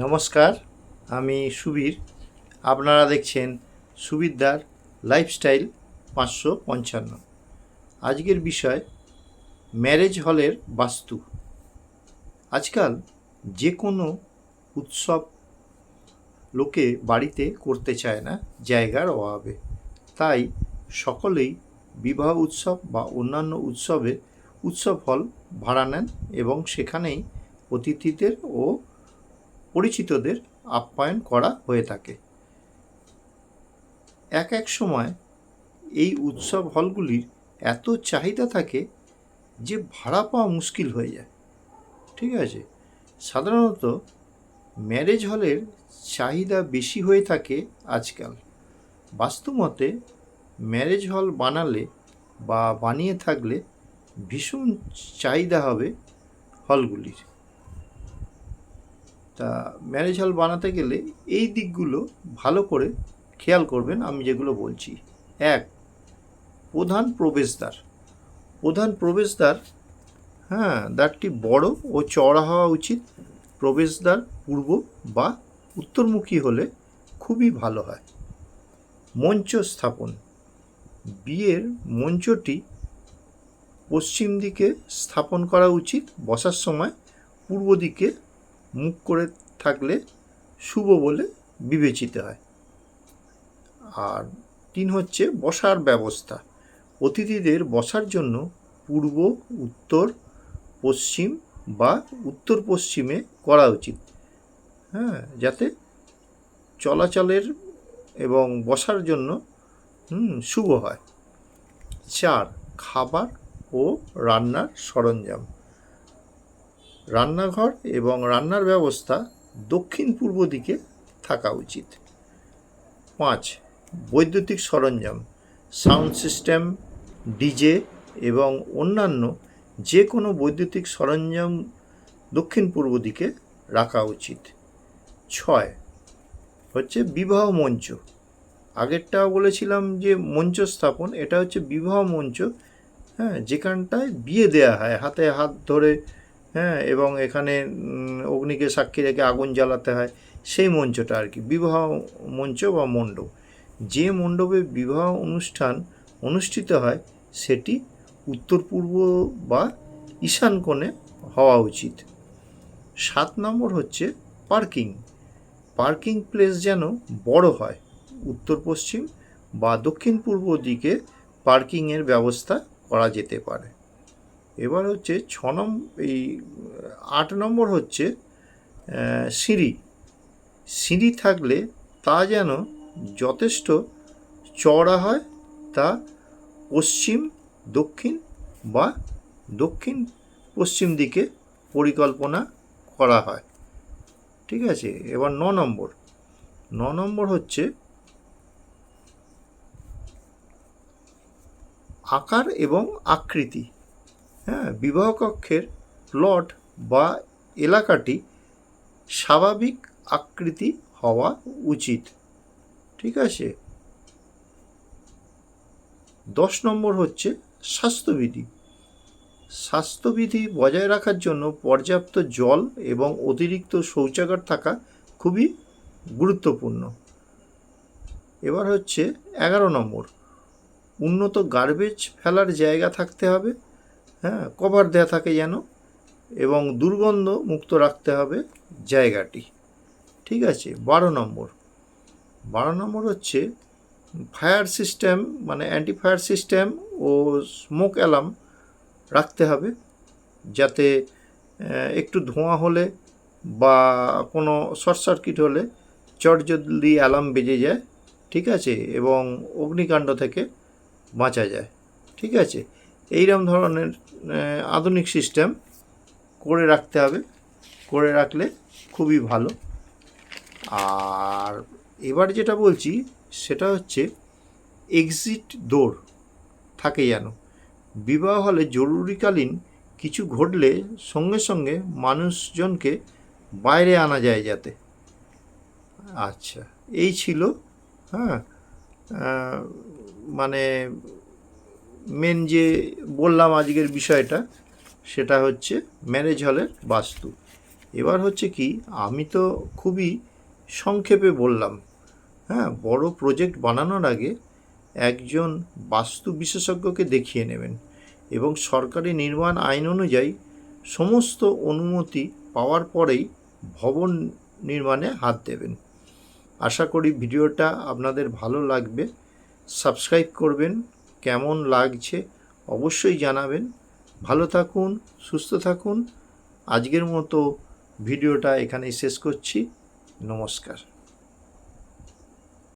নমস্কার, আমি সুবীর। আপনারা দেখছেন সুবিরদার লাইফস্টাইল 555। আজকের বিষয় ম্যারেজ হলের বাস্তু। আজকাল যে কোনো উৎসব লোকে বাড়িতে করতে চায় না জায়গার অভাবে, তাই সকলেই বিবাহ উৎসব বা অন্যান্য উৎসব হল ভাড়া নেন এবং সেখানেই অতিথিদের ও পরিচিতদের আপ্যায়ন করা হয়ে থাকে। এক এক সময় এই উৎসব হলগুলির এত চাহিদা থাকে যে ভাড়া পাওয়া মুশকিল হয়ে যায়। ঠিক আছে, সাধারণত ম্যারেজ হলের চাহিদা বেশি হয়ে থাকে আজকাল। বাস্তবমতে ম্যারেজ হল বানালে বা বানিয়ে থাকলে ভীষণ চাহিদা হবে হলগুলির। তা ম্যারেজ হল বানাতে গেলে এই দিকগুলো ভালো করে খেয়াল করবেন আমি যেগুলো বলছি। এক, প্রধান প্রবেশদ্বার। প্রধান প্রবেশদ্বার, দ্বারটি বড় ও চওড়া হওয়া উচিত। প্রবেশদ্বার পূর্ব বা উত্তরমুখী হলে খুবই ভালো হয়। মঞ্চ স্থাপন। বিয়ের মঞ্চটি পশ্চিম দিকে স্থাপন করা উচিত। বসার সময় পূর্ব দিকে মুখ করে থাকলে শুভ বলে বিবেচিত হয়। আর 3 হচ্ছে বসার ব্যবস্থা। অতিথিদের বসার জন্য পূর্ব, উত্তর, পশ্চিম বা উত্তর পশ্চিমে করা উচিত, যাতে চলাচলের এবং বসার জন্য শুভ হয়। 4, খাবার ও রান্নার সরঞ্জাম। রান্নাঘর এবং রান্নার ব্যবস্থা দক্ষিণ পূর্ব দিকে থাকা উচিত। 5, বৈদ্যুতিক সরঞ্জাম, সাউন্ড সিস্টেম, ডিজে এবং অন্যান্য যে কোনো বৈদ্যুতিক সরঞ্জাম দক্ষিণ পূর্ব দিকে রাখা উচিত। 6 হচ্ছে বিবাহ মঞ্চ। আগেরটাও বলেছিলাম যে মঞ্চ স্থাপন, এটা হচ্ছে বিবাহ মঞ্চ, যেখানটায় বিয়ে দেয়া হয় হাতে হাত ধরে, এবং এখানে অগ্নিকে সাক্ষী রেখে আগুন জ্বালাতে হয়, সেই মঞ্চটা আর কি বিবাহ মঞ্চ বা মণ্ডপ। যে মণ্ডপে বিবাহ অনুষ্ঠান অনুষ্ঠিত হয় সেটি উত্তর পূর্ব বা ঈশান কোণে হওয়া উচিত। 7 নম্বর হচ্ছে পার্কিং। পার্কিং প্লেস যেন বড় হয়। উত্তর পশ্চিম বা দক্ষিণ পূর্ব দিকে পার্কিংয়ের ব্যবস্থা করা যেতে পারে। এবার হচ্ছে 8 নম্বর হচ্ছে সিঁড়ি। সিঁড়ি থাকলে তা যেন যথেষ্ট চওড়া হয়, তা পশ্চিম, দক্ষিণ বা দক্ষিণ পশ্চিম দিকে পরিকল্পনা করা হয়। ঠিক আছে, এবার 9 নম্বর হচ্ছে আকার এবং আকৃতি। বিবাহ কক্ষের প্লট বা এলাকাটি স্বাভাবিক আকৃতি হওয়া উচিত। ঠিক আছে। 10 নম্বর হচ্ছে স্বাস্থ্যবিধি। স্বাস্থ্যবিধি বজায় রাখার জন্য পর্যাপ্ত জল এবং অতিরিক্ত শৌচাগার থাকা খুবই গুরুত্বপূর্ণ। এবার হচ্ছে 11 নম্বর, উন্নত গার্বেজ ফেলার জায়গা থাকতে হবে, কভার দেওয়া থাকে যেন, এবং দুর্গন্ধ মুক্ত রাখতে হবে জায়গাটি। ঠিক আছে। 12 নম্বর হচ্ছে ফায়ার সিস্টেম, মানে অ্যান্টি ফায়ার সিস্টেম ও স্মোক অ্যালার্ম রাখতে হবে, যাতে একটু ধোঁয়া হলে বা কোনো শর্ট সার্কিট হলে চটজলদি অ্যালার্ম বেজে যায়। ঠিক আছে, এবং অগ্নিকাণ্ড থেকে বাঁচা যায়। ঠিক আছে, এইরকম ধরনের আধুনিক সিস্টেম করে রাখতে হবে, করে রাখলে খুবই ভালো। আর এবার যেটা বলছি সেটা হচ্ছে এক্সিট ডোর থাকে যেন। বিবাহ হলে জরুরিকালীন কিছু ঘটলে সঙ্গে সঙ্গে মানুষজনকে বাইরে আনা যায় যাতে। আচ্ছা, এই ছিল মানে মেন যে বললাম আজকের বিষয়টা, সেটা হচ্ছে ম্যারেজ হলের বাস্তু। এবার হচ্ছে কি, আমি তো খুবই সংক্ষেপে বললাম। হ্যাঁ, বড় প্রজেক্ট বানানোর আগে একজন বাস্তু বিশেষজ্ঞকে দেখিয়ে নেবেন এবং সরকারি নির্মাণ আইন অনুযায়ী সমস্ত অনুমতি পাওয়ার পরেই ভবন নির্মাণে হাত দেবেন। আশা করি ভিডিওটা আপনাদের ভালো লাগবে। সাবস্ক্রাইব করবেন, কেমন লাগছে অবশ্যই জানাবেন। ভালো থাকুন, সুস্থ থাকুন। আজকের মতো ভিডিওটা এখানেই শেষ করছি। নমস্কার।